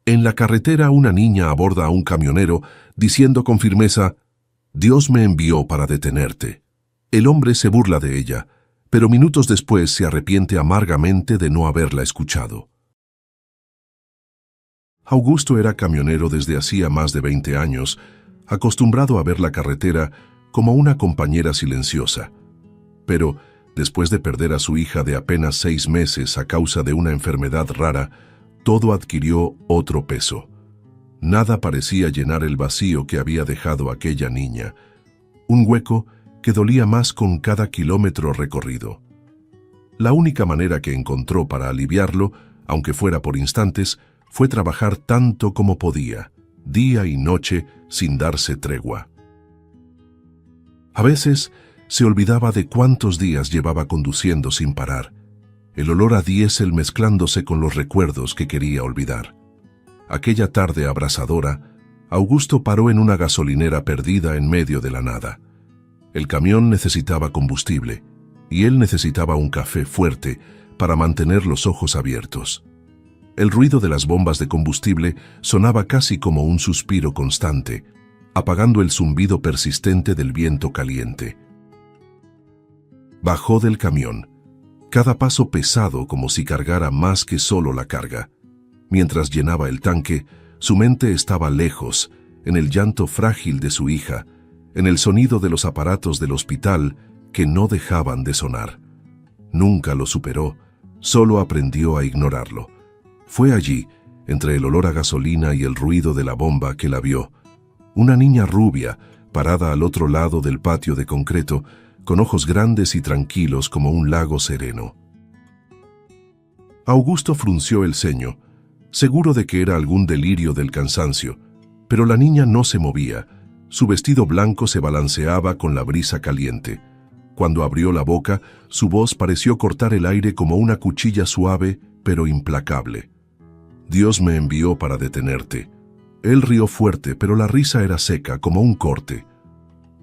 En la carretera una niña aborda a un camionero diciendo con firmeza: «Dios me envió para detenerte». El hombre se burla de ella, pero minutos después se arrepiente amargamente de no haberla escuchado. Augusto era camionero desde hacía más de 20 años, acostumbrado a ver la carretera como una compañera silenciosa. Pero, después de perder a su hija de apenas 6 meses a causa de una enfermedad rara, todo adquirió otro peso. Nada parecía llenar el vacío que había dejado aquella niña, un hueco que dolía más con cada kilómetro recorrido. La única manera que encontró para aliviarlo, aunque fuera por instantes, fue trabajar tanto como podía, día y noche, sin darse tregua. A veces se olvidaba de cuántos días llevaba conduciendo sin parar, el olor a diésel mezclándose con los recuerdos que quería olvidar. Aquella tarde abrasadora, Augusto paró en una gasolinera perdida en medio de la nada. El camión necesitaba combustible, y él necesitaba un café fuerte para mantener los ojos abiertos. El ruido de las bombas de combustible sonaba casi como un suspiro constante, apagando el zumbido persistente del viento caliente. Bajó del camión, cada paso pesado como si cargara más que solo la carga. Mientras llenaba el tanque, su mente estaba lejos, en el llanto frágil de su hija, en el sonido de los aparatos del hospital que no dejaban de sonar. Nunca lo superó, solo aprendió a ignorarlo. Fue allí, entre el olor a gasolina y el ruido de la bomba, que la vio. Una niña rubia, parada al otro lado del patio de concreto, con ojos grandes y tranquilos como un lago sereno. Augusto frunció el ceño, seguro de que era algún delirio del cansancio, pero la niña no se movía. Su vestido blanco se balanceaba con la brisa caliente. Cuando abrió la boca, su voz pareció cortar el aire como una cuchilla suave, pero implacable. «Dios me envió para detenerte». Él rió fuerte, pero la risa era seca, como un corte.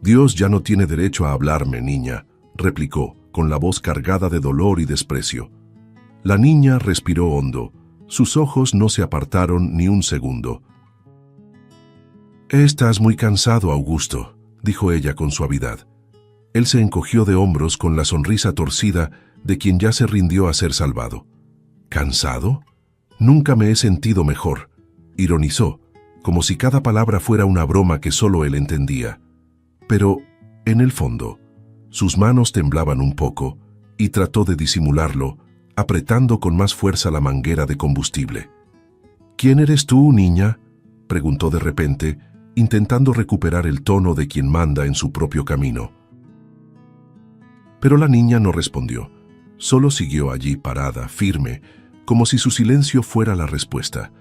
«Dios ya no tiene derecho a hablarme, niña», replicó, con la voz cargada de dolor y desprecio. La niña respiró hondo. Sus ojos no se apartaron ni un segundo. «Estás muy cansado, Augusto», dijo ella con suavidad. Él se encogió de hombros con la sonrisa torcida de quien ya se rindió a ser salvado. «¿Cansado? Nunca me he sentido mejor», ironizó, como si cada palabra fuera una broma que solo él entendía. Pero, en el fondo, sus manos temblaban un poco y trató de disimularlo, apretando con más fuerza la manguera de combustible. «¿Quién eres tú, niña?», preguntó de repente, intentando recuperar el tono de quien manda en su propio camino. Pero la niña no respondió, solo siguió allí parada, firme, como si su silencio fuera la respuesta.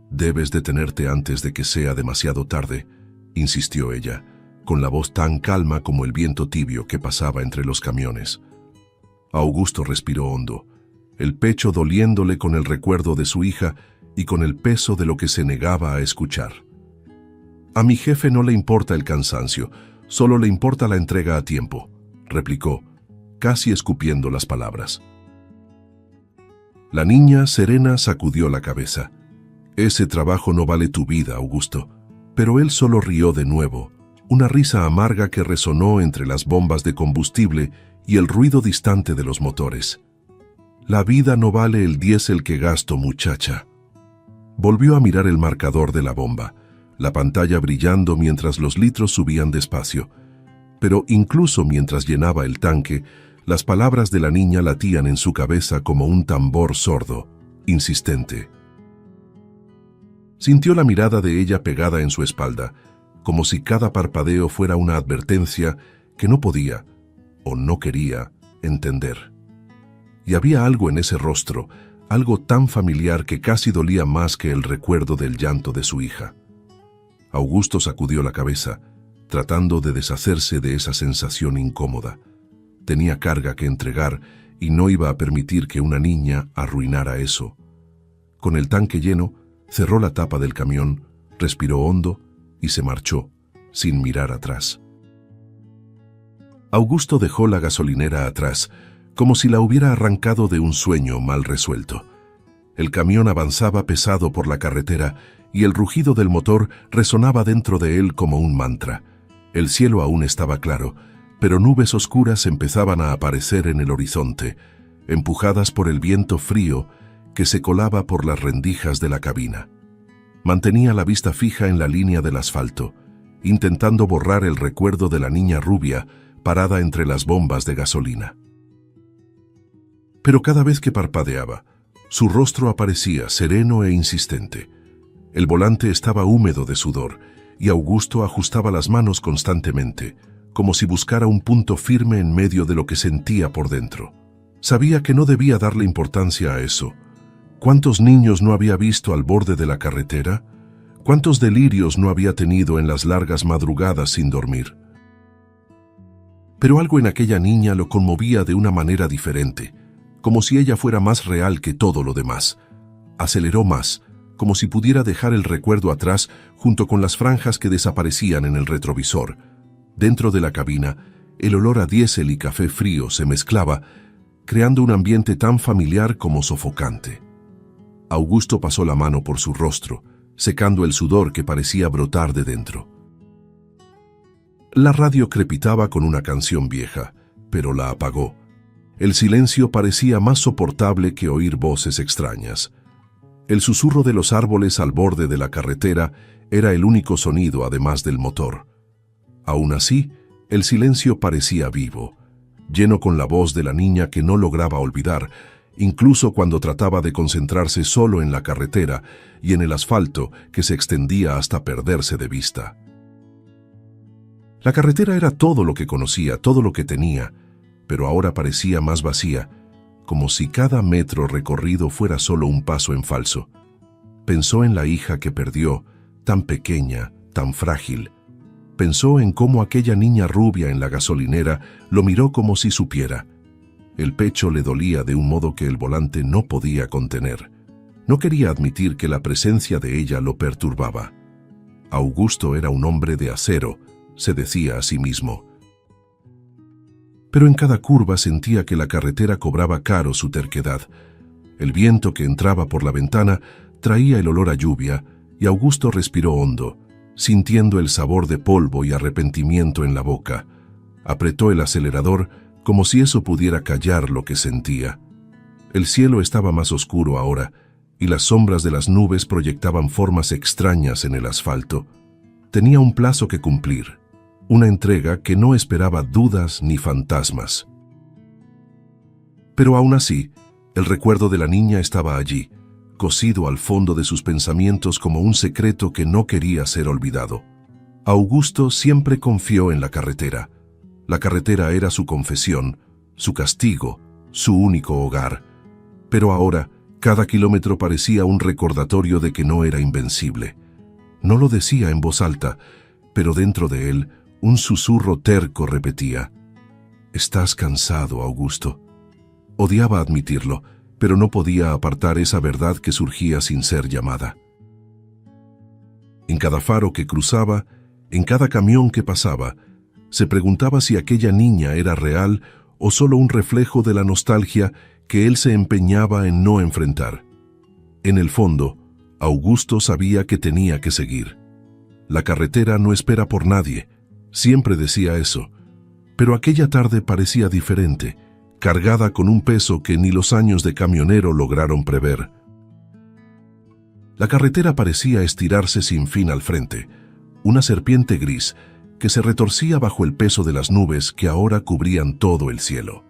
«Debes detenerte antes de que sea demasiado tarde», insistió ella, con la voz tan calma como el viento tibio que pasaba entre los camiones. Augusto respiró hondo, el pecho doliéndole con el recuerdo de su hija y con el peso de lo que se negaba a escuchar. «A mi jefe no le importa el cansancio, solo le importa la entrega a tiempo», replicó, casi escupiendo las palabras. La niña, serena, sacudió la cabeza. «Ese trabajo no vale tu vida, Augusto». Pero él solo rió de nuevo, una risa amarga que resonó entre las bombas de combustible y el ruido distante de los motores. «La vida no vale el diésel que gasto, muchacha». Volvió a mirar el marcador de la bomba, la pantalla brillando mientras los litros subían despacio. Pero incluso mientras llenaba el tanque, las palabras de la niña latían en su cabeza como un tambor sordo, insistente. Sintió la mirada de ella pegada en su espalda, como si cada parpadeo fuera una advertencia que no podía, o no quería, entender. Y había algo en ese rostro, algo tan familiar que casi dolía más que el recuerdo del llanto de su hija. Augusto sacudió la cabeza, tratando de deshacerse de esa sensación incómoda. Tenía carga que entregar y no iba a permitir que una niña arruinara eso. Con el tanque lleno, cerró la tapa del camión, respiró hondo y se marchó, sin mirar atrás. Augusto dejó la gasolinera atrás, como si la hubiera arrancado de un sueño mal resuelto. El camión avanzaba pesado por la carretera y el rugido del motor resonaba dentro de él como un mantra. El cielo aún estaba claro, pero nubes oscuras empezaban a aparecer en el horizonte, empujadas por el viento frío que se colaba por las rendijas de la cabina. Mantenía la vista fija en la línea del asfalto, intentando borrar el recuerdo de la niña rubia parada entre las bombas de gasolina. Pero cada vez que parpadeaba, su rostro aparecía sereno e insistente. El volante estaba húmedo de sudor y Augusto ajustaba las manos constantemente, como si buscara un punto firme en medio de lo que sentía por dentro. Sabía que no debía darle importancia a eso. ¿Cuántos niños no había visto al borde de la carretera? ¿Cuántos delirios no había tenido en las largas madrugadas sin dormir? Pero algo en aquella niña lo conmovía de una manera diferente, como si ella fuera más real que todo lo demás. Aceleró más, como si pudiera dejar el recuerdo atrás junto con las franjas que desaparecían en el retrovisor. Dentro de la cabina, el olor a diésel y café frío se mezclaba, creando un ambiente tan familiar como sofocante. Augusto pasó la mano por su rostro, secando el sudor que parecía brotar de dentro. La radio crepitaba con una canción vieja, pero la apagó. El silencio parecía más soportable que oír voces extrañas. El susurro de los árboles al borde de la carretera era el único sonido además del motor. Aún así, el silencio parecía vivo, lleno con la voz de la niña que no lograba olvidar, incluso cuando trataba de concentrarse solo en la carretera y en el asfalto que se extendía hasta perderse de vista. La carretera era todo lo que conocía, todo lo que tenía, pero ahora parecía más vacía, como si cada metro recorrido fuera solo un paso en falso. Pensó en la hija que perdió, tan pequeña, tan frágil. Pensó en cómo aquella niña rubia en la gasolinera lo miró como si supiera. El pecho le dolía de un modo que el volante no podía contener. No quería admitir que la presencia de ella lo perturbaba. Augusto era un hombre de acero, se decía a sí mismo. Pero en cada curva sentía que la carretera cobraba caro su terquedad. El viento que entraba por la ventana traía el olor a lluvia y Augusto respiró hondo, sintiendo el sabor de polvo y arrepentimiento en la boca. Apretó el acelerador como si eso pudiera callar lo que sentía. El cielo estaba más oscuro ahora y las sombras de las nubes proyectaban formas extrañas en el asfalto. Tenía un plazo que cumplir, una entrega que no esperaba dudas ni fantasmas. Pero aún así, el recuerdo de la niña estaba allí, cosido al fondo de sus pensamientos como un secreto que no quería ser olvidado. Augusto siempre confió en la carretera. La carretera era su confesión, su castigo, su único hogar. Pero ahora, cada kilómetro parecía un recordatorio de que no era invencible. No lo decía en voz alta, pero dentro de él, un susurro terco repetía: «Estás cansado, Augusto». Odiaba admitirlo, pero no podía apartar esa verdad que surgía sin ser llamada. En cada faro que cruzaba, en cada camión que pasaba, se preguntaba si aquella niña era real o solo un reflejo de la nostalgia que él se empeñaba en no enfrentar. En el fondo, Augusto sabía que tenía que seguir. La carretera no espera por nadie, siempre decía eso, pero aquella tarde parecía diferente, cargada con un peso que ni los años de camionero lograron prever. La carretera parecía estirarse sin fin al frente, una serpiente gris que se retorcía bajo el peso de las nubes que ahora cubrían todo el cielo.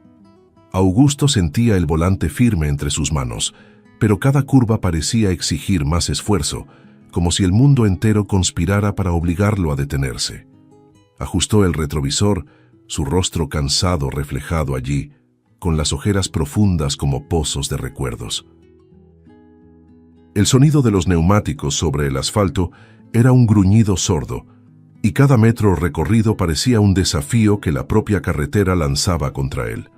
Augusto sentía el volante firme entre sus manos, pero cada curva parecía exigir más esfuerzo, como si el mundo entero conspirara para obligarlo a detenerse. Ajustó el retrovisor, su rostro cansado reflejado allí, con las ojeras profundas como pozos de recuerdos. El sonido de los neumáticos sobre el asfalto era un gruñido sordo, y cada metro recorrido parecía un desafío que la propia carretera lanzaba contra él.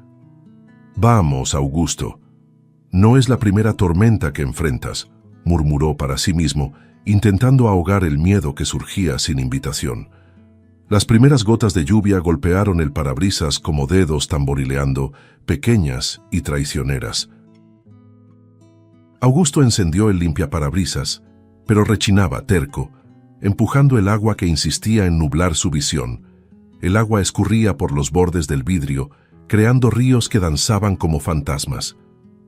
«Vamos, Augusto. No es la primera tormenta que enfrentas», murmuró para sí mismo, intentando ahogar el miedo que surgía sin invitación. Las primeras gotas de lluvia golpearon el parabrisas como dedos tamborileando, pequeñas y traicioneras. Augusto encendió el limpiaparabrisas, pero rechinaba, terco, empujando el agua que insistía en nublar su visión. El agua escurría por los bordes del vidrio, creando ríos que danzaban como fantasmas.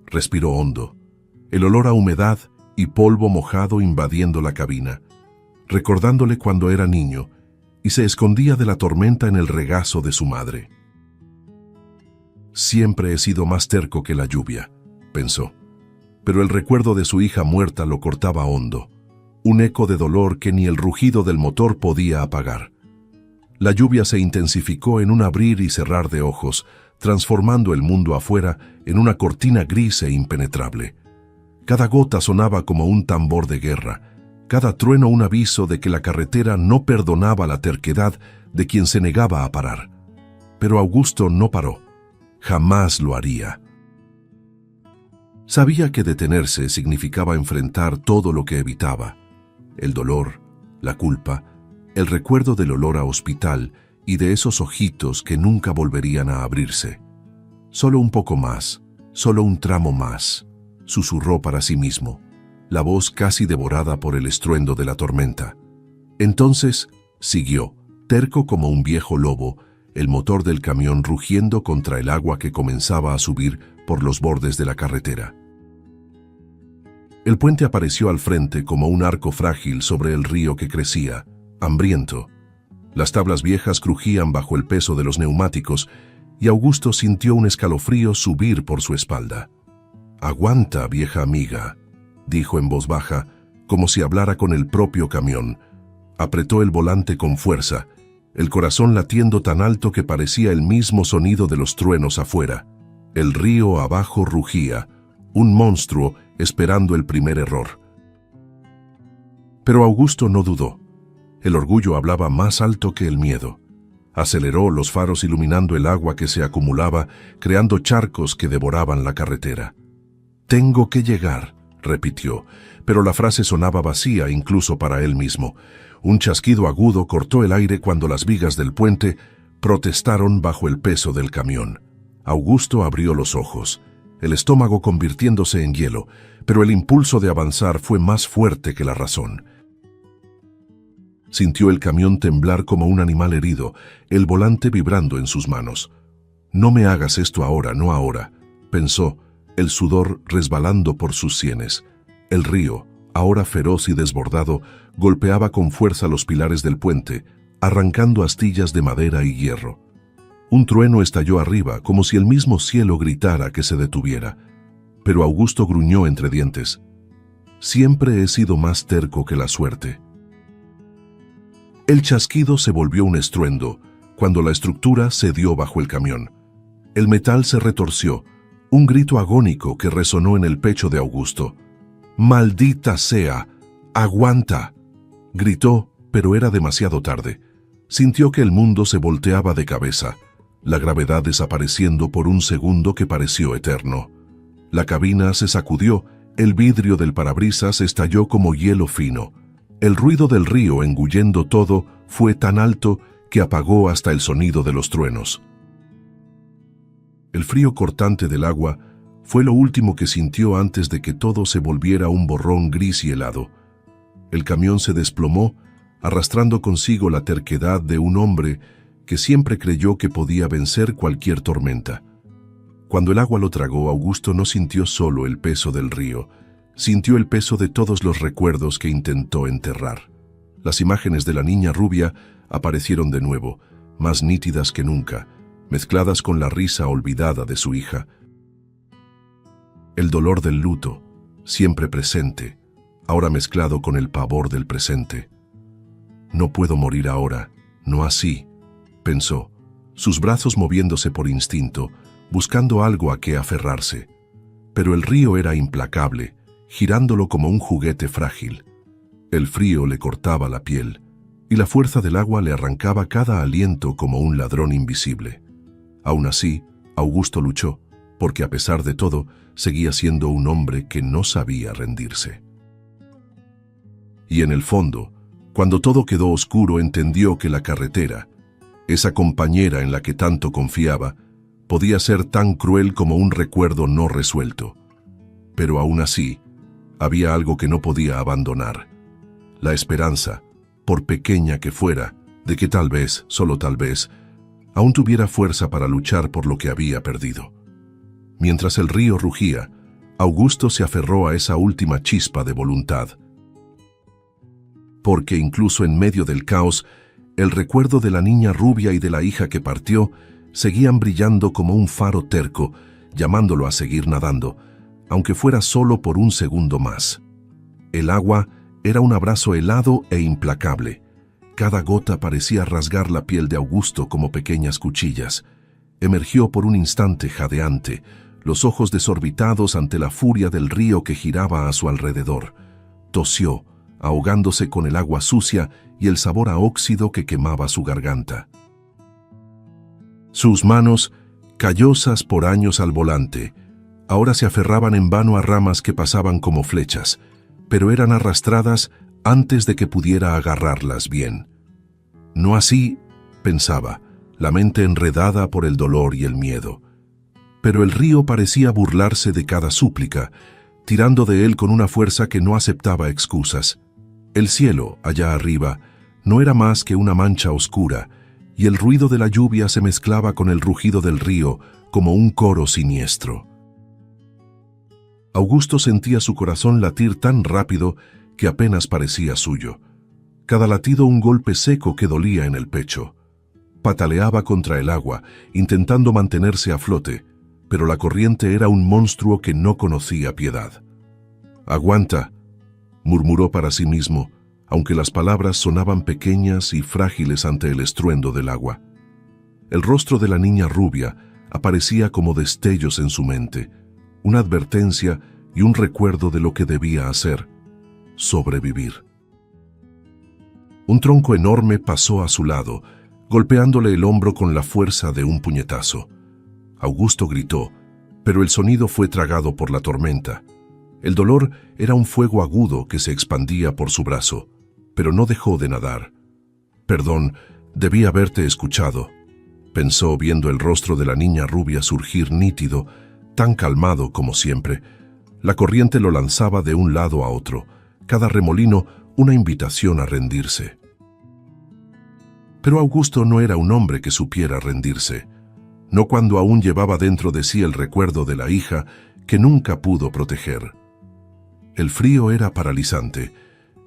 Respiró hondo, el olor a humedad y polvo mojado invadiendo la cabina, recordándole cuando era niño y se escondía de la tormenta en el regazo de su madre. Siempre he sido más terco que la lluvia, pensó, pero el recuerdo de su hija muerta lo cortaba hondo, un eco de dolor que ni el rugido del motor podía apagar. La lluvia se intensificó en un abrir y cerrar de ojos, transformando el mundo afuera en una cortina gris e impenetrable. Cada gota sonaba como un tambor de guerra, cada trueno un aviso de que la carretera no perdonaba la terquedad de quien se negaba a parar. Pero Augusto no paró. Jamás lo haría. Sabía que detenerse significaba enfrentar todo lo que evitaba: el dolor, la culpa, el recuerdo del olor a hospital y de esos ojitos que nunca volverían a abrirse. Solo un poco más, solo un tramo más, susurró para sí mismo, la voz casi devorada por el estruendo de la tormenta. Entonces siguió, terco como un viejo lobo, el motor del camión rugiendo contra el agua que comenzaba a subir por los bordes de la carretera. El puente apareció al frente como un arco frágil sobre el río que crecía, hambriento. Las tablas viejas crujían bajo el peso de los neumáticos y Augusto sintió un escalofrío subir por su espalda. «Aguanta, vieja amiga», dijo en voz baja, como si hablara con el propio camión. Apretó el volante con fuerza, el corazón latiendo tan alto que parecía el mismo sonido de los truenos afuera. El río abajo rugía, un monstruo esperando el primer error. Pero Augusto no dudó. El orgullo hablaba más alto que el miedo. Aceleró, los faros iluminando el agua que se acumulaba, creando charcos que devoraban la carretera. «Tengo que llegar», repitió, pero la frase sonaba vacía incluso para él mismo. Un chasquido agudo cortó el aire cuando las vigas del puente protestaron bajo el peso del camión. Augusto abrió los ojos, el estómago convirtiéndose en hielo, pero el impulso de avanzar fue más fuerte que la razón. Sintió el camión temblar como un animal herido, el volante vibrando en sus manos. «No me hagas esto ahora, no ahora», pensó, el sudor resbalando por sus sienes. El río, ahora feroz y desbordado, golpeaba con fuerza los pilares del puente, arrancando astillas de madera y hierro. Un trueno estalló arriba, como si el mismo cielo gritara que se detuviera. Pero Augusto gruñó entre dientes: «Siempre he sido más terco que la suerte». El chasquido se volvió un estruendo cuando la estructura cedió bajo el camión. El metal se retorció, un grito agónico que resonó en el pecho de Augusto. «¡Maldita sea! ¡Aguanta!», gritó, pero era demasiado tarde. Sintió que el mundo se volteaba de cabeza, la gravedad desapareciendo por un segundo que pareció eterno. La cabina se sacudió, el vidrio del parabrisas estalló como hielo fino. El ruido del río engullendo todo fue tan alto que apagó hasta el sonido de los truenos. El frío cortante del agua fue lo último que sintió antes de que todo se volviera un borrón gris y helado. El camión se desplomó, arrastrando consigo la terquedad de un hombre que siempre creyó que podía vencer cualquier tormenta. Cuando el agua lo tragó, Augusto no sintió solo el peso del río, sintió el peso de todos los recuerdos que intentó enterrar. Las imágenes de la niña rubia aparecieron de nuevo, más nítidas que nunca, mezcladas con la risa olvidada de su hija. El dolor del luto, siempre presente, ahora mezclado con el pavor del presente. «No puedo morir ahora, no así», pensó, sus brazos moviéndose por instinto, buscando algo a qué aferrarse. Pero el río era implacable, girándolo como un juguete frágil. El frío le cortaba la piel, y la fuerza del agua le arrancaba cada aliento como un ladrón invisible. Aún así, Augusto luchó, porque a pesar de todo, seguía siendo un hombre que no sabía rendirse. Y en el fondo, cuando todo quedó oscuro, entendió que la carretera, esa compañera en la que tanto confiaba, podía ser tan cruel como un recuerdo no resuelto. Pero aún así, Había algo que no podía abandonar. La esperanza, por pequeña que fuera, de que tal vez, solo tal vez, aún tuviera fuerza para luchar por lo que había perdido. Mientras el río rugía, Augusto se aferró a esa última chispa de voluntad. Porque incluso en medio del caos, el recuerdo de la niña rubia y de la hija que partió seguían brillando como un faro terco, llamándolo a seguir nadando, aunque fuera solo por un segundo más. El agua era un abrazo helado e implacable. Cada gota parecía rasgar la piel de Augusto como pequeñas cuchillas. Emergió por un instante jadeante, los ojos desorbitados ante la furia del río que giraba a su alrededor. Tosió, ahogándose con el agua sucia y el sabor a óxido que quemaba su garganta. Sus manos, callosas por años al volante, ahora se aferraban en vano a ramas que pasaban como flechas, pero eran arrastradas antes de que pudiera agarrarlas bien. No así, pensaba, la mente enredada por el dolor y el miedo. Pero el río parecía burlarse de cada súplica, tirando de él con una fuerza que no aceptaba excusas. El cielo, allá arriba, no era más que una mancha oscura, y el ruido de la lluvia se mezclaba con el rugido del río como un coro siniestro. Augusto sentía su corazón latir tan rápido que apenas parecía suyo. Cada latido un golpe seco que dolía en el pecho. Pataleaba contra el agua, intentando mantenerse a flote, pero la corriente era un monstruo que no conocía piedad. «Aguanta», murmuró para sí mismo, aunque las palabras sonaban pequeñas y frágiles ante el estruendo del agua. El rostro de la niña rubia aparecía como destellos en su mente, una advertencia y un recuerdo de lo que debía hacer: sobrevivir. Un tronco enorme pasó a su lado, golpeándole el hombro con la fuerza de un puñetazo. Augusto gritó, pero el sonido fue tragado por la tormenta. El dolor era un fuego agudo que se expandía por su brazo, pero no dejó de nadar. «Perdón, debí haberte escuchado», pensó viendo el rostro de la niña rubia surgir nítido, tan calmado como siempre. La corriente lo lanzaba de un lado a otro, cada remolino una invitación a rendirse. Pero Augusto no era un hombre que supiera rendirse, no cuando aún llevaba dentro de sí el recuerdo de la hija que nunca pudo proteger. El frío era paralizante,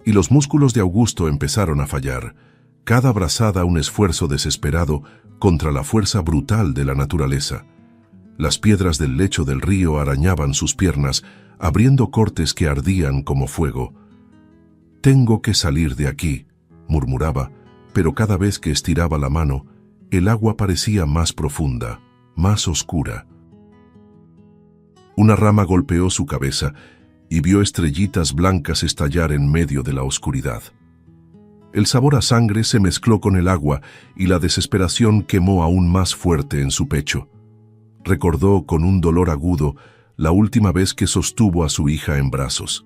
y los músculos de Augusto empezaron a fallar, cada brazada un esfuerzo desesperado contra la fuerza brutal de la naturaleza. Las piedras del lecho del río arañaban sus piernas, abriendo cortes que ardían como fuego. «Tengo que salir de aquí», murmuraba, pero cada vez que estiraba la mano, el agua parecía más profunda, más oscura. Una rama golpeó su cabeza y vio estrellitas blancas estallar en medio de la oscuridad. El sabor a sangre se mezcló con el agua y la desesperación quemó aún más fuerte en su pecho. Recordó con un dolor agudo la última vez que sostuvo a su hija en brazos.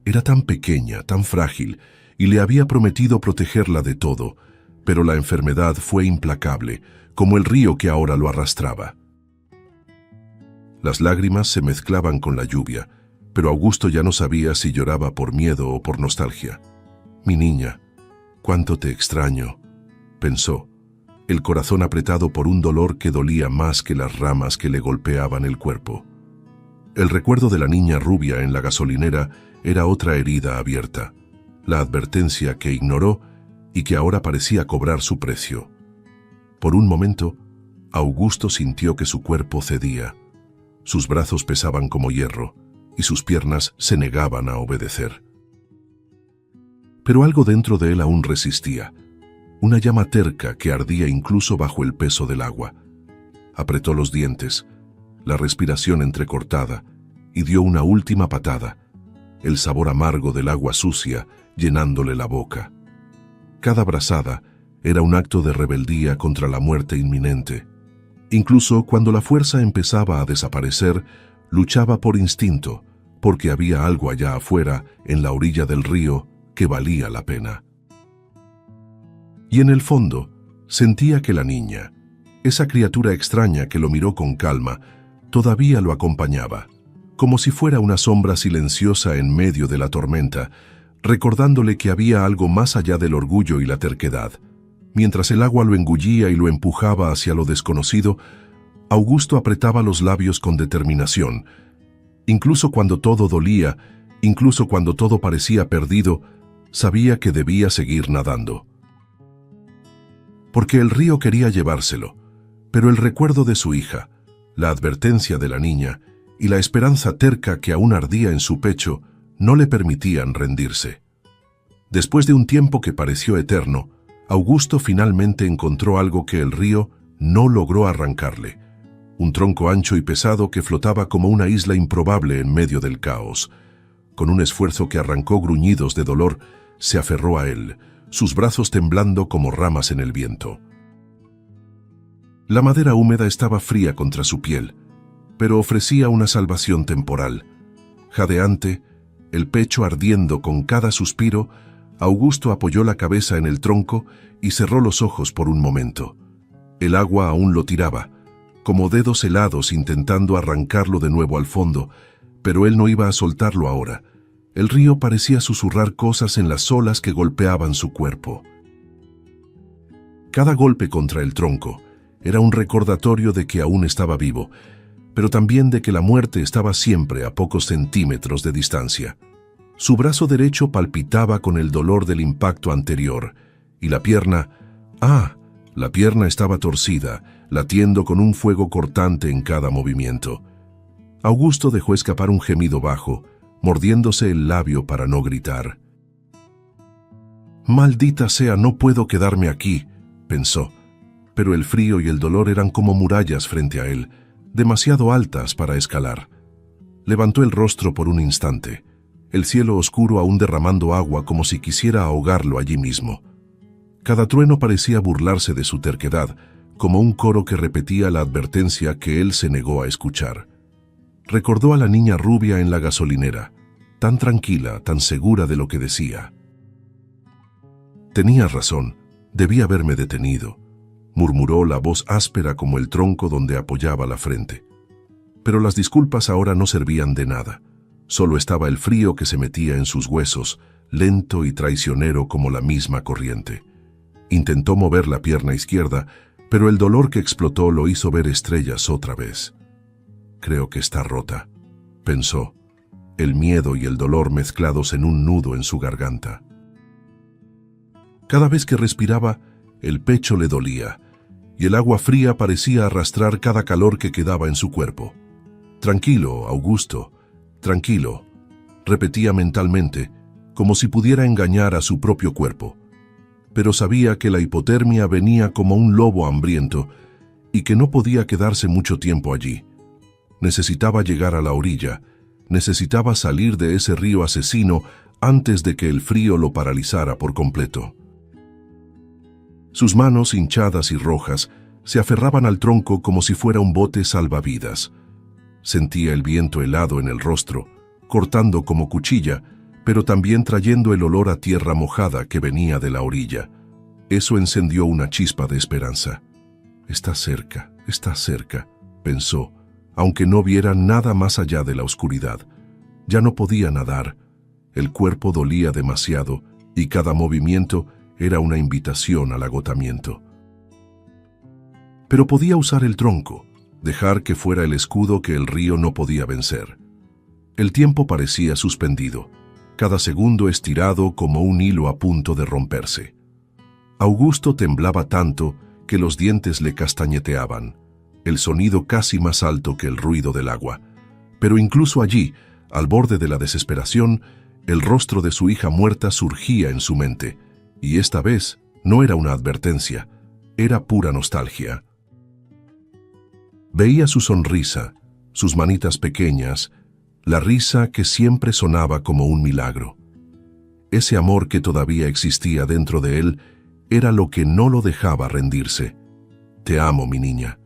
Era tan pequeña, tan frágil, y le había prometido protegerla de todo, pero la enfermedad fue implacable, como el río que ahora lo arrastraba. Las lágrimas se mezclaban con la lluvia, pero Augusto ya no sabía si lloraba por miedo o por nostalgia. «Mi niña, cuánto te extraño», pensó, el corazón apretado por un dolor que dolía más que las ramas que le golpeaban el cuerpo. El recuerdo de la niña rubia en la gasolinera era otra herida abierta, la advertencia que ignoró y que ahora parecía cobrar su precio. Por un momento, Augusto sintió que su cuerpo cedía. Sus brazos pesaban como hierro y sus piernas se negaban a obedecer. Pero algo dentro de él aún resistía, una llama terca que ardía incluso bajo el peso del agua. Apretó los dientes, la respiración entrecortada, y dio una última patada, el sabor amargo del agua sucia llenándole la boca. Cada brazada era un acto de rebeldía contra la muerte inminente. Incluso cuando la fuerza empezaba a desaparecer, luchaba por instinto, porque había algo allá afuera, en la orilla del río, que valía la pena. Y en el fondo, sentía que la niña, esa criatura extraña que lo miró con calma, todavía lo acompañaba, como si fuera una sombra silenciosa en medio de la tormenta, recordándole que había algo más allá del orgullo y la terquedad. Mientras el agua lo engullía y lo empujaba hacia lo desconocido, Augusto apretaba los labios con determinación. Incluso cuando todo dolía, incluso cuando todo parecía perdido, sabía que debía seguir nadando. Porque el río quería llevárselo, pero el recuerdo de su hija, la advertencia de la niña y la esperanza terca que aún ardía en su pecho no le permitían rendirse. Después de un tiempo que pareció eterno, Augusto finalmente encontró algo que el río no logró arrancarle: un tronco ancho y pesado que flotaba como una isla improbable en medio del caos. Con un esfuerzo que arrancó gruñidos de dolor, se aferró a él, sus brazos temblando como ramas en el viento. La madera húmeda estaba fría contra su piel, pero ofrecía una salvación temporal. Jadeante, el pecho ardiendo con cada suspiro, Augusto apoyó la cabeza en el tronco y cerró los ojos por un momento. El agua aún lo tiraba, como dedos helados intentando arrancarlo de nuevo al fondo, pero él no iba a soltarlo ahora. El río parecía susurrar cosas en las olas que golpeaban su cuerpo. Cada golpe contra el tronco era un recordatorio de que aún estaba vivo, pero también de que la muerte estaba siempre a pocos centímetros de distancia. Su brazo derecho palpitaba con el dolor del impacto anterior, y la pierna estaba torcida, latiendo con un fuego cortante en cada movimiento. Augusto dejó escapar un gemido bajo, mordiéndose el labio para no gritar. «Maldita sea, no puedo quedarme aquí», pensó, pero el frío y el dolor eran como murallas frente a él, demasiado altas para escalar. Levantó el rostro por un instante, el cielo oscuro aún derramando agua como si quisiera ahogarlo allí mismo. Cada trueno parecía burlarse de su terquedad, como un coro que repetía la advertencia que él se negó a escuchar. Recordó a la niña rubia en la gasolinera, tan tranquila, tan segura de lo que decía. «Tenía razón, debí haberme detenido», murmuró la voz áspera como el tronco donde apoyaba la frente. Pero las disculpas ahora no servían de nada. Solo estaba el frío que se metía en sus huesos, lento y traicionero como la misma corriente. Intentó mover la pierna izquierda, pero el dolor que explotó lo hizo ver estrellas otra vez. «Creo que está rota», pensó, el miedo y el dolor mezclados en un nudo en su garganta. Cada vez que respiraba, el pecho le dolía, y el agua fría parecía arrastrar cada calor que quedaba en su cuerpo. «Tranquilo, Augusto, tranquilo», repetía mentalmente, como si pudiera engañar a su propio cuerpo. Pero sabía que la hipotermia venía como un lobo hambriento y que no podía quedarse mucho tiempo allí. Necesitaba llegar a la orilla, necesitaba salir de ese río asesino antes de que el frío lo paralizara por completo. Sus manos hinchadas y rojas se aferraban al tronco como si fuera un bote salvavidas. Sentía el viento helado en el rostro, cortando como cuchilla, pero también trayendo el olor a tierra mojada que venía de la orilla. Eso encendió una chispa de esperanza. Está cerca», pensó, aunque no viera nada más allá de la oscuridad. Ya no podía nadar. El cuerpo dolía demasiado y cada movimiento era una invitación al agotamiento. Pero podía usar el tronco, dejar que fuera el escudo que el río no podía vencer. El tiempo parecía suspendido, cada segundo estirado como un hilo a punto de romperse. Augusto temblaba tanto que los dientes le castañeteaban, el sonido casi más alto que el ruido del agua. Pero incluso allí, al borde de la desesperación, el rostro de su hija muerta surgía en su mente, y esta vez no era una advertencia, era pura nostalgia. Veía su sonrisa, sus manitas pequeñas, la risa que siempre sonaba como un milagro. Ese amor que todavía existía dentro de él era lo que no lo dejaba rendirse. «Te amo, mi niña.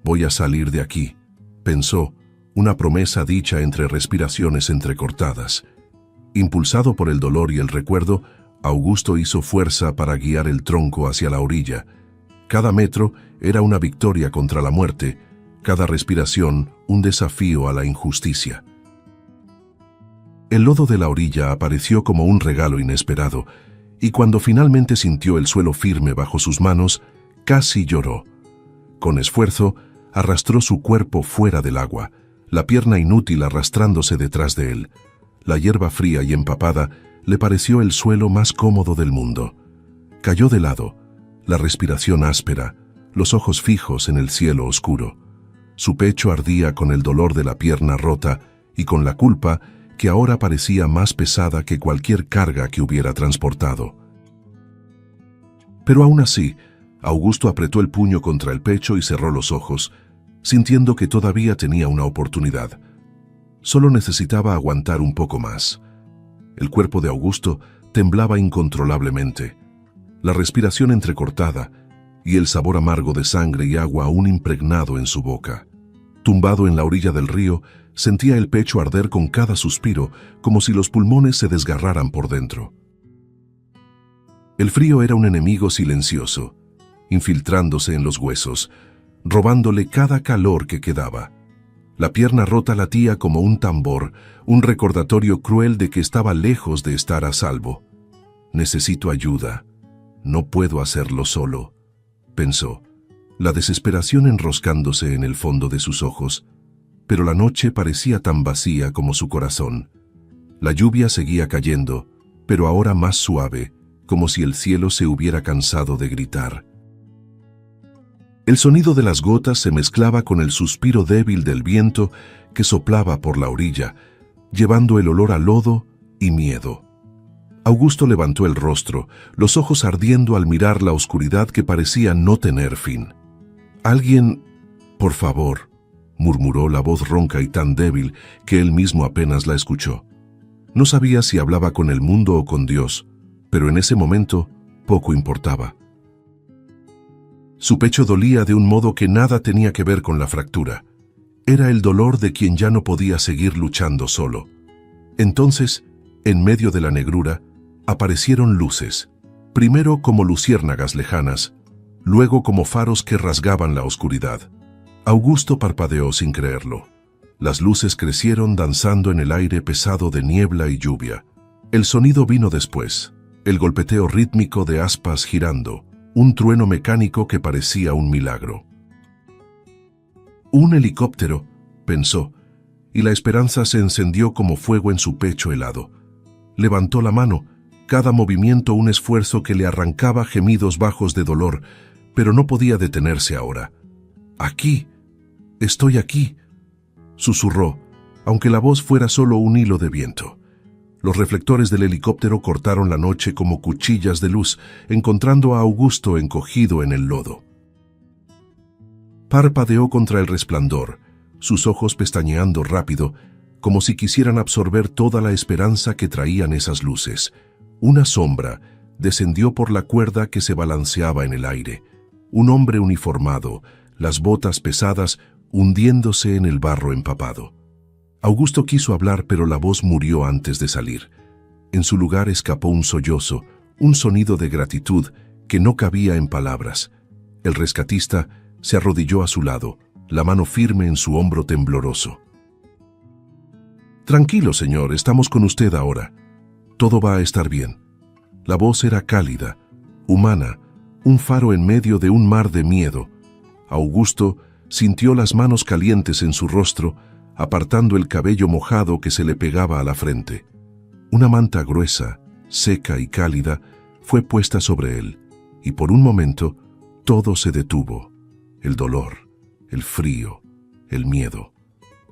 Voy a salir de aquí», pensó, una promesa dicha entre respiraciones entrecortadas. Impulsado por el dolor y el recuerdo, Augusto hizo fuerza para guiar el tronco hacia la orilla. Cada metro era una victoria contra la muerte, cada respiración un desafío a la injusticia. El lodo de la orilla apareció como un regalo inesperado, y cuando finalmente sintió el suelo firme bajo sus manos, casi lloró. Con esfuerzo, arrastró su cuerpo fuera del agua, la pierna inútil arrastrándose detrás de él. La hierba fría y empapada le pareció el suelo más cómodo del mundo. Cayó de lado, la respiración áspera, los ojos fijos en el cielo oscuro. Su pecho ardía con el dolor de la pierna rota y con la culpa que ahora parecía más pesada que cualquier carga que hubiera transportado. Pero aún así, Augusto apretó el puño contra el pecho y cerró los ojos, sintiendo que todavía tenía una oportunidad. Solo necesitaba aguantar un poco más. El cuerpo de Augusto temblaba incontrolablemente, la respiración entrecortada y el sabor amargo de sangre y agua aún impregnado en su boca. Tumbado en la orilla del río, sentía el pecho arder con cada suspiro, como si los pulmones se desgarraran por dentro. El frío era un enemigo silencioso, infiltrándose en los huesos, robándole cada calor que quedaba. La pierna rota latía como un tambor, un recordatorio cruel de que estaba lejos de estar a salvo. Necesito ayuda. No puedo hacerlo solo, pensó, la desesperación enroscándose en el fondo de sus ojos. Pero la noche parecía tan vacía como su corazón. La lluvia seguía cayendo, pero ahora más suave, como si el cielo se hubiera cansado de gritar. El sonido de las gotas se mezclaba con el suspiro débil del viento que soplaba por la orilla, llevando el olor a lodo y miedo. Augusto levantó el rostro, los ojos ardiendo al mirar la oscuridad que parecía no tener fin. «Alguien, por favor», murmuró la voz ronca y tan débil que él mismo apenas la escuchó. No sabía si hablaba con el mundo o con Dios, pero en ese momento poco importaba. Su pecho dolía de un modo que nada tenía que ver con la fractura. Era el dolor de quien ya no podía seguir luchando solo. Entonces, en medio de la negrura, aparecieron luces, primero como luciérnagas lejanas, luego como faros que rasgaban la oscuridad. Augusto parpadeó sin creerlo. Las luces crecieron danzando en el aire pesado de niebla y lluvia. El sonido vino después, el golpeteo rítmico de aspas girando, un trueno mecánico que parecía un milagro. Un helicóptero, pensó, y la esperanza se encendió como fuego en su pecho helado. Levantó la mano, cada movimiento un esfuerzo que le arrancaba gemidos bajos de dolor, pero no podía detenerse ahora. «Aquí, estoy aquí», susurró, aunque la voz fuera solo un hilo de viento. Los reflectores del helicóptero cortaron la noche como cuchillas de luz, encontrando a Augusto encogido en el lodo. Parpadeó contra el resplandor, sus ojos pestañeando rápido, como si quisieran absorber toda la esperanza que traían esas luces. Una sombra descendió por la cuerda que se balanceaba en el aire. Un hombre uniformado, las botas pesadas hundiéndose en el barro empapado. Augusto quiso hablar, pero la voz murió antes de salir. En su lugar escapó un sollozo, un sonido de gratitud que no cabía en palabras. El rescatista se arrodilló a su lado, la mano firme en su hombro tembloroso. «Tranquilo, señor, estamos con usted ahora. Todo va a estar bien». La voz era cálida, humana, un faro en medio de un mar de miedo. Augusto sintió las manos calientes en su rostro, apartando el cabello mojado que se le pegaba a la frente. Una manta gruesa, seca y cálida, fue puesta sobre él, y por un momento todo se detuvo. El dolor, el frío, el miedo.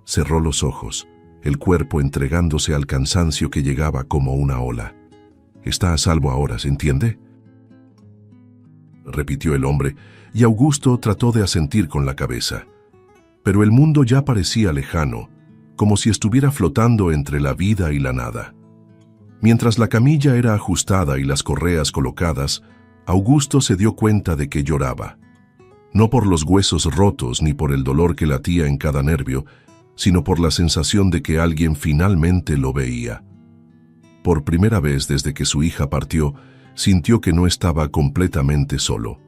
Cerró los ojos, el cuerpo entregándose al cansancio que llegaba como una ola. «Está a salvo ahora, ¿se entiende?», repitió el hombre, y Augusto trató de asentir con la cabeza. Pero el mundo ya parecía lejano, como si estuviera flotando entre la vida y la nada. Mientras la camilla era ajustada y las correas colocadas, Augusto se dio cuenta de que lloraba. No por los huesos rotos ni por el dolor que latía en cada nervio, sino por la sensación de que alguien finalmente lo veía. Por primera vez desde que su hija partió, sintió que no estaba completamente solo.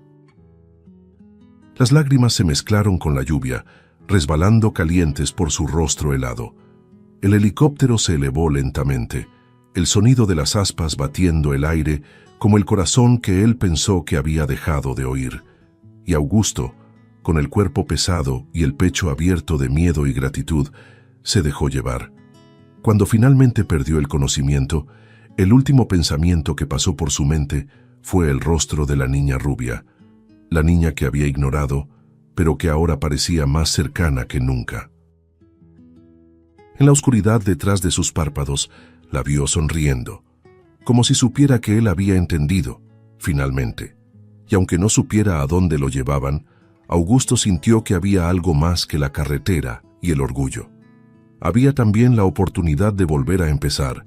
Las lágrimas se mezclaron con la lluvia, resbalando calientes por su rostro helado. El helicóptero se elevó lentamente, el sonido de las aspas batiendo el aire como el corazón que él pensó que había dejado de oír. Y Augusto, con el cuerpo pesado y el pecho abierto de miedo y gratitud, se dejó llevar. Cuando finalmente perdió el conocimiento, el último pensamiento que pasó por su mente fue el rostro de la niña rubia, la niña que había ignorado, pero que ahora parecía más cercana que nunca. En la oscuridad detrás de sus párpados, la vio sonriendo, como si supiera que él había entendido, finalmente. Y aunque no supiera a dónde lo llevaban, Augusto sintió que había algo más que la carretera y el orgullo. Había también la oportunidad de volver a empezar,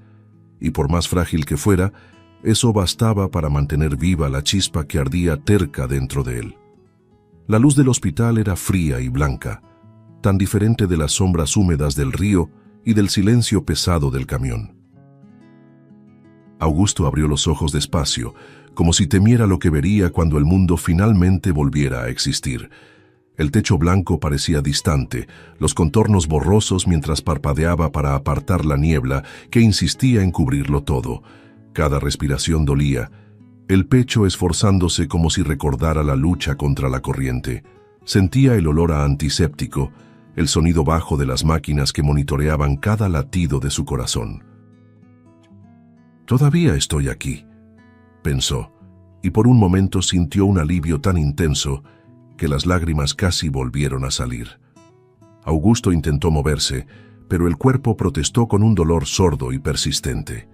y por más frágil que fuera, eso bastaba para mantener viva la chispa que ardía terca dentro de él. La luz del hospital era fría y blanca, tan diferente de las sombras húmedas del río y del silencio pesado del camión. Augusto abrió los ojos despacio, como si temiera lo que vería cuando el mundo finalmente volviera a existir. El techo blanco parecía distante, los contornos borrosos mientras parpadeaba para apartar la niebla que insistía en cubrirlo todo. Cada respiración dolía, el pecho esforzándose como si recordara la lucha contra la corriente. Sentía el olor a antiséptico, el sonido bajo de las máquinas que monitoreaban cada latido de su corazón. «Todavía estoy aquí», pensó, y por un momento sintió un alivio tan intenso que las lágrimas casi volvieron a salir. Augusto intentó moverse, pero el cuerpo protestó con un dolor sordo y persistente.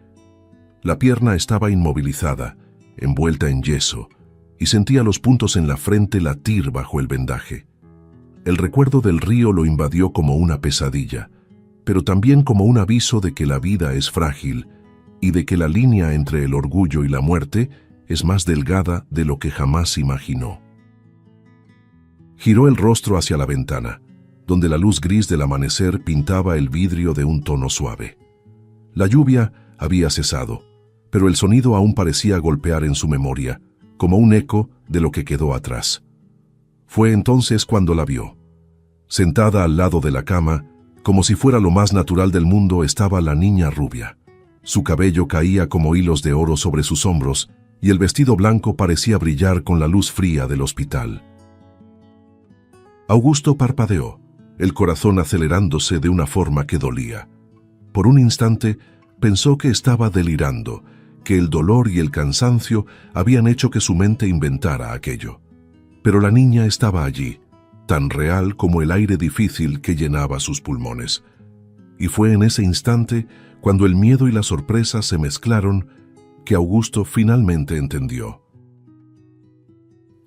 La pierna estaba inmovilizada, envuelta en yeso, y sentía los puntos en la frente latir bajo el vendaje. El recuerdo del río lo invadió como una pesadilla, pero también como un aviso de que la vida es frágil y de que la línea entre el orgullo y la muerte es más delgada de lo que jamás imaginó. Giró el rostro hacia la ventana, donde la luz gris del amanecer pintaba el vidrio de un tono suave. La lluvia había cesado, pero el sonido aún parecía golpear en su memoria, como un eco de lo que quedó atrás. Fue entonces cuando la vio. Sentada al lado de la cama, como si fuera lo más natural del mundo, estaba la niña rubia. Su cabello caía como hilos de oro sobre sus hombros y el vestido blanco parecía brillar con la luz fría del hospital. Augusto parpadeó, el corazón acelerándose de una forma que dolía. Por un instante pensó que estaba delirando, que el dolor y el cansancio habían hecho que su mente inventara aquello. Pero la niña estaba allí, tan real como el aire difícil que llenaba sus pulmones. Y fue en ese instante, cuando el miedo y la sorpresa se mezclaron, que Augusto finalmente entendió.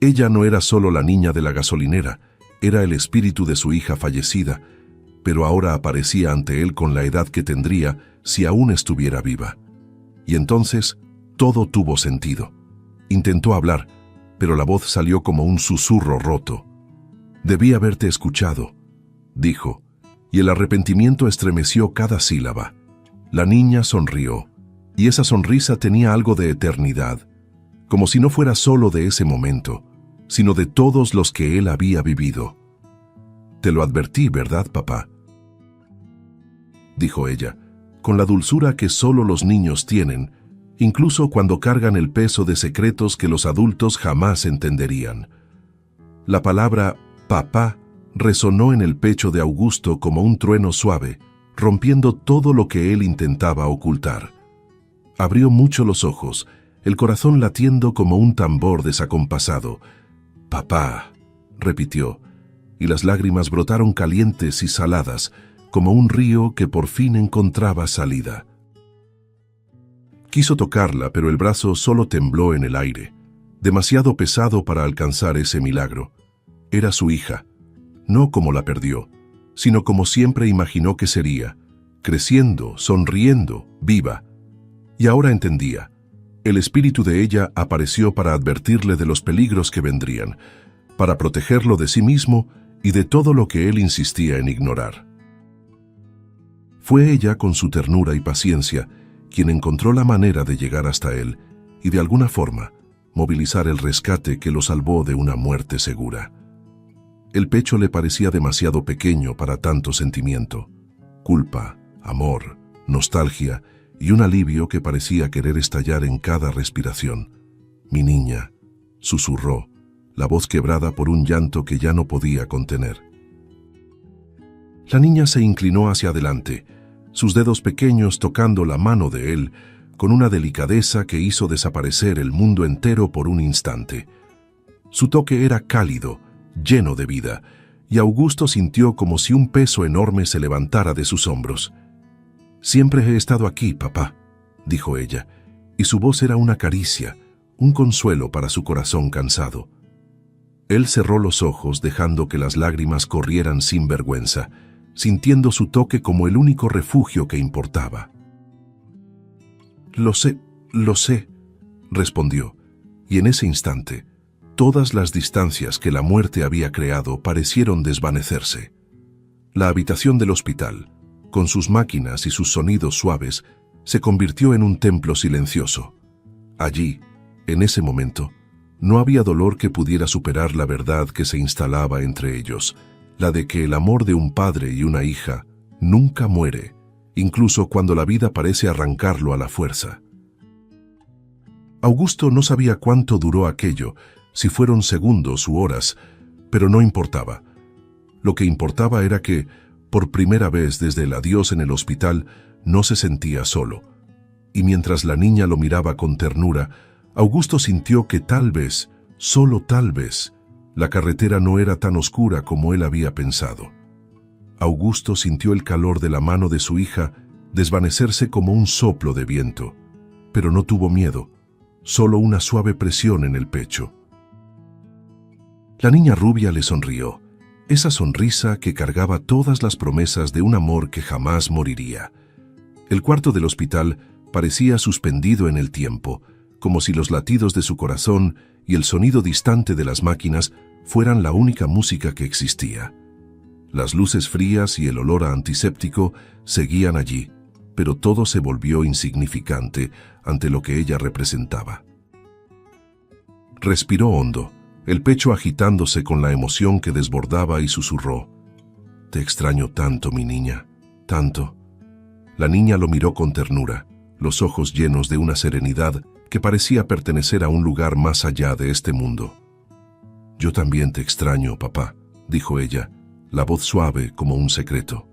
Ella no era solo la niña de la gasolinera, era el espíritu de su hija fallecida, pero ahora aparecía ante él con la edad que tendría si aún estuviera viva. Y entonces todo tuvo sentido. Intentó hablar, pero la voz salió como un susurro roto. «Debí haberte escuchado», dijo, y el arrepentimiento estremeció cada sílaba. La niña sonrió, y esa sonrisa tenía algo de eternidad, como si no fuera solo de ese momento, sino de todos los que él había vivido. «Te lo advertí, ¿verdad, papá?», dijo ella, con la dulzura que solo los niños tienen, incluso cuando cargan el peso de secretos que los adultos jamás entenderían. La palabra «papá» resonó en el pecho de Augusto como un trueno suave, rompiendo todo lo que él intentaba ocultar. Abrió mucho los ojos, el corazón latiendo como un tambor desacompasado. «Papá», repitió, y las lágrimas brotaron calientes y saladas, como un río que por fin encontraba salida. Quiso tocarla, pero el brazo solo tembló en el aire, demasiado pesado para alcanzar ese milagro. Era su hija, no como la perdió, sino como siempre imaginó que sería, creciendo, sonriendo, viva. Y ahora entendía. El espíritu de ella apareció para advertirle de los peligros que vendrían, para protegerlo de sí mismo y de todo lo que él insistía en ignorar. Fue ella, con su ternura y paciencia, quien encontró la manera de llegar hasta él y, de alguna forma, movilizar el rescate que lo salvó de una muerte segura. El pecho le parecía demasiado pequeño para tanto sentimiento: culpa, amor, nostalgia y un alivio que parecía querer estallar en cada respiración. «Mi niña», susurró, la voz quebrada por un llanto que ya no podía contener. La niña se inclinó hacia adelante, sus dedos pequeños tocando la mano de él, con una delicadeza que hizo desaparecer el mundo entero por un instante. Su toque era cálido, lleno de vida, y Augusto sintió como si un peso enorme se levantara de sus hombros. «Siempre he estado aquí, papá», dijo ella, y su voz era una caricia, un consuelo para su corazón cansado. Él cerró los ojos dejando que las lágrimas corrieran sin vergüenza, sintiendo su toque como el único refugio que importaba. Lo sé», respondió, y en ese instante, todas las distancias que la muerte había creado parecieron desvanecerse. La habitación del hospital, con sus máquinas y sus sonidos suaves, se convirtió en un templo silencioso. Allí, en ese momento, no había dolor que pudiera superar la verdad que se instalaba entre ellos, la de que el amor de un padre y una hija nunca muere, incluso cuando la vida parece arrancarlo a la fuerza. Augusto no sabía cuánto duró aquello, si fueron segundos u horas, pero no importaba. Lo que importaba era que, por primera vez desde el adiós en el hospital, no se sentía solo. Y mientras la niña lo miraba con ternura, Augusto sintió que tal vez, solo tal vez, la carretera no era tan oscura como él había pensado. Augusto sintió el calor de la mano de su hija desvanecerse como un soplo de viento, pero no tuvo miedo, solo una suave presión en el pecho. La niña rubia le sonrió, esa sonrisa que cargaba todas las promesas de un amor que jamás moriría. El cuarto del hospital parecía suspendido en el tiempo, como si los latidos de su corazón y el sonido distante de las máquinas fueran la única música que existía. Las luces frías y el olor a antiséptico seguían allí, pero todo se volvió insignificante ante lo que ella representaba. Respiró hondo, el pecho agitándose con la emoción que desbordaba y susurró: «Te extraño tanto, mi niña, tanto». La niña lo miró con ternura, los ojos llenos de una serenidad que parecía pertenecer a un lugar más allá de este mundo. «Yo también te extraño, papá», dijo ella, la voz suave como un secreto.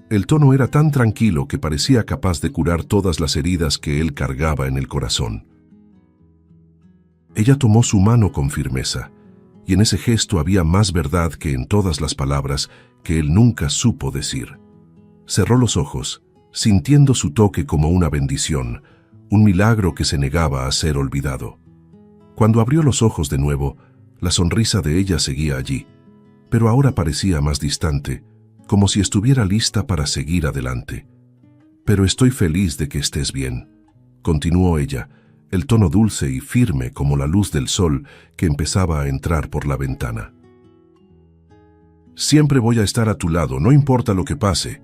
El tono era tan tranquilo que parecía capaz de curar todas las heridas que él cargaba en el corazón. Ella tomó su mano con firmeza, y en ese gesto había más verdad que en todas las palabras que él nunca supo decir. Cerró los ojos, sintiendo su toque como una bendición, un milagro que se negaba a ser olvidado. Cuando abrió los ojos de nuevo, la sonrisa de ella seguía allí, pero ahora parecía más distante, como si estuviera lista para seguir adelante. «Pero estoy feliz de que estés bien», continuó ella, el tono dulce y firme como la luz del sol que empezaba a entrar por la ventana. «Siempre voy a estar a tu lado, no importa lo que pase».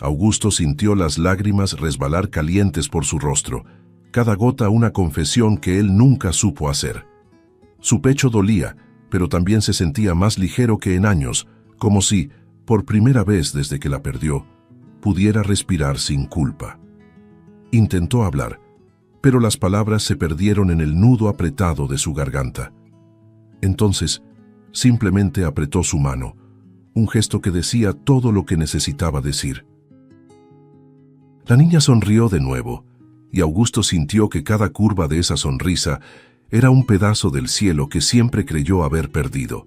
Augusto sintió las lágrimas resbalar calientes por su rostro, cada gota una confesión que él nunca supo hacer. Su pecho dolía, pero también se sentía más ligero que en años, como si, por primera vez desde que la perdió, pudiera respirar sin culpa. Intentó hablar, pero las palabras se perdieron en el nudo apretado de su garganta. Entonces, simplemente apretó su mano, un gesto que decía todo lo que necesitaba decir. La niña sonrió de nuevo, y Augusto sintió que cada curva de esa sonrisa era un pedazo del cielo que siempre creyó haber perdido.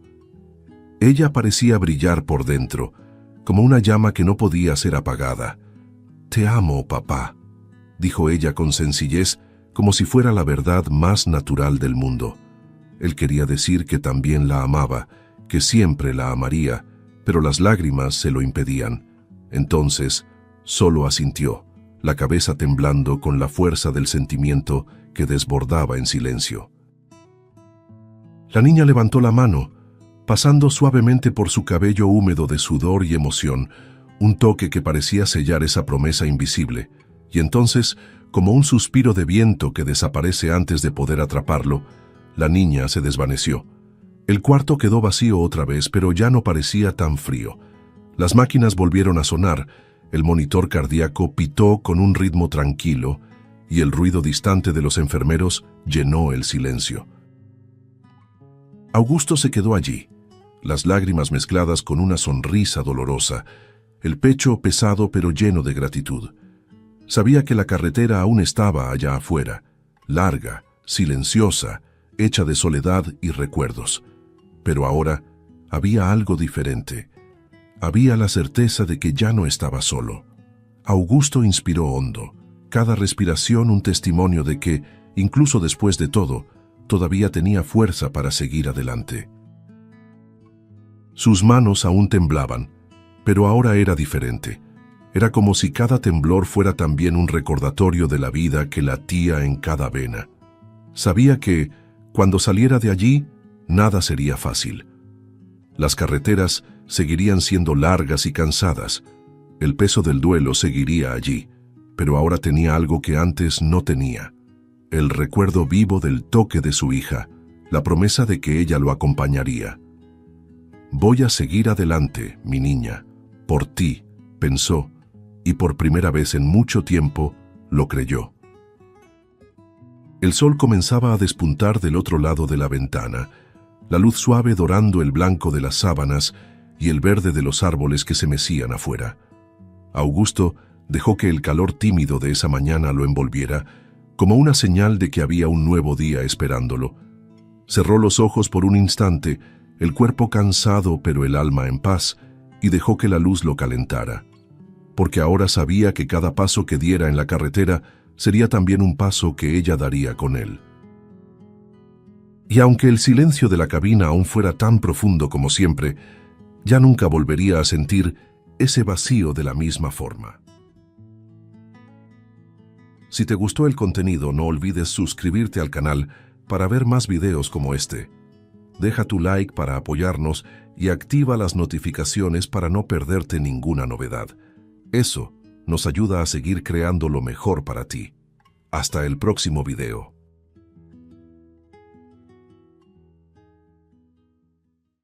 Ella parecía brillar por dentro, como una llama que no podía ser apagada. «Te amo, papá», dijo ella con sencillez, como si fuera la verdad más natural del mundo. Él quería decir que también la amaba, que siempre la amaría, pero las lágrimas se lo impedían. Entonces, solo asintió, la cabeza temblando con la fuerza del sentimiento que desbordaba en silencio. La niña levantó la mano, pasando suavemente por su cabello húmedo de sudor y emoción, un toque que parecía sellar esa promesa invisible, y entonces, como un suspiro de viento que desaparece antes de poder atraparlo, la niña se desvaneció. El cuarto quedó vacío otra vez, pero ya no parecía tan frío. Las máquinas volvieron a sonar, El monitor cardíaco pitó con un ritmo tranquilo y el ruido distante de los enfermeros llenó el silencio. Augusto se quedó allí, las lágrimas mezcladas con una sonrisa dolorosa, el pecho pesado pero lleno de gratitud. Sabía que la carretera aún estaba allá afuera, larga, silenciosa, hecha de soledad y recuerdos. Pero ahora había algo diferente. Había la certeza de que ya no estaba solo. Augusto inspiró hondo, cada respiración un testimonio de que, incluso después de todo, todavía tenía fuerza para seguir adelante. Sus manos aún temblaban, pero ahora era diferente. Era como si cada temblor fuera también un recordatorio de la vida que latía en cada vena. Sabía que, cuando saliera de allí, nada sería fácil. Las carreteras seguirían siendo largas y cansadas. El peso del duelo seguiría allí, pero ahora tenía algo que antes no tenía. El recuerdo vivo del toque de su hija, la promesa de que ella lo acompañaría. «Voy a seguir adelante, mi niña, por ti», pensó, y por primera vez en mucho tiempo lo creyó. El sol comenzaba a despuntar del otro lado de la ventana, la luz suave dorando el blanco de las sábanas y el verde de los árboles que se mecían afuera. Augusto dejó que el calor tímido de esa mañana lo envolviera, como una señal de que había un nuevo día esperándolo. Cerró los ojos por un instante, el cuerpo cansado pero el alma en paz, y dejó que la luz lo calentara. Porque ahora sabía que cada paso que diera en la carretera sería también un paso que ella daría con él. Y aunque el silencio de la cabina aún fuera tan profundo como siempre, ya nunca volvería a sentir ese vacío de la misma forma. Si te gustó el contenido, no olvides suscribirte al canal para ver más videos como este. Deja tu like para apoyarnos y activa las notificaciones para no perderte ninguna novedad. Eso nos ayuda a seguir creando lo mejor para ti. Hasta el próximo video.